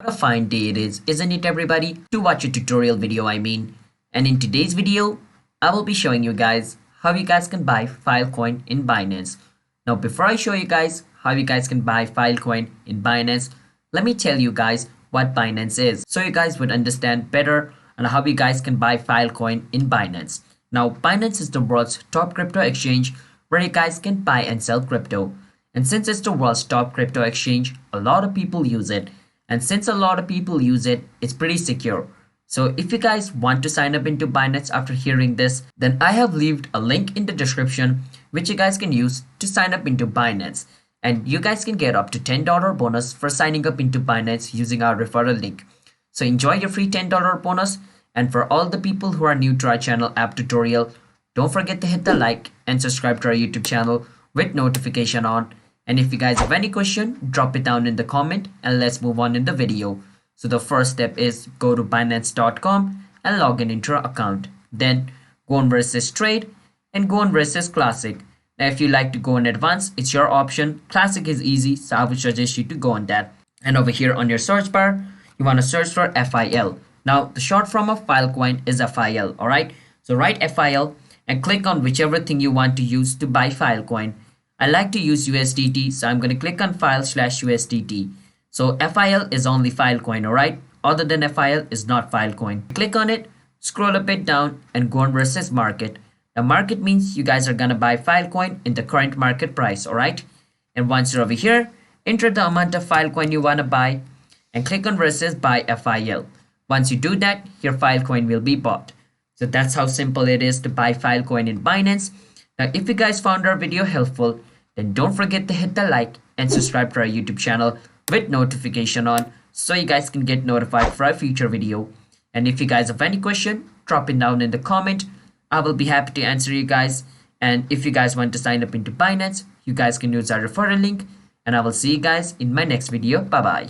What a fine day it is, isn't it everybody? To watch a tutorial video And in today's video, I will be showing you guys how you guys can buy Filecoin in Binance. Now before I show you guys how you guys can buy Filecoin in Binance, let me tell you guys what Binance is so you guys would understand better on how you guys can buy Filecoin in Binance. Now Binance is the world's top crypto exchange where you guys can buy and sell crypto. And since it's the world's top crypto exchange, a lot of people use it. And since a lot of people use it, it's pretty secure. So if you guys want to sign up into Binance after hearing this, then I have left a link in the description which you guys can use to sign up into Binance. And you guys can get up to $10 bonus for signing up into Binance using our referral link. So enjoy your free $10 bonus. And for all the people who are new to our channel app tutorial, don't forget to hit the like and subscribe to our YouTube channel with notification on. And if you guys have any question, drop it down in the comment and let's move on in the video. So the first step is go to Binance.com and log in into your account. Then go on versus trade and go on versus classic. Now if you like to go in advanced, it's your option. Classic is easy, so I would suggest you to go on that. And over here on your search bar, you want to search for FIL. Now the short form of Filecoin is FIL, alright? So write FIL and click on whichever thing you want to use to buy Filecoin. I like to use USDT, so I'm going to click on file/USDT. So FIL is only Filecoin, alright? Other than FIL is not Filecoin. Click on it, scroll a bit down and go on versus market. The market means you guys are going to buy Filecoin in the current market price, alright? And once you're over here, enter the amount of Filecoin you want to buy and click on versus buy FIL. Once you do that, your Filecoin will be bought. So that's how simple it is to buy Filecoin in Binance. Now, if you guys found our video helpful, then don't forget to hit the like and subscribe to our YouTube channel with notification on so you guys can get notified for our future video. And if you guys have any question, drop it down in the comment. I will be happy to answer you guys. And if you guys want to sign up into Binance, you guys can use our referral link. And I will see you guys in my next video. Bye bye.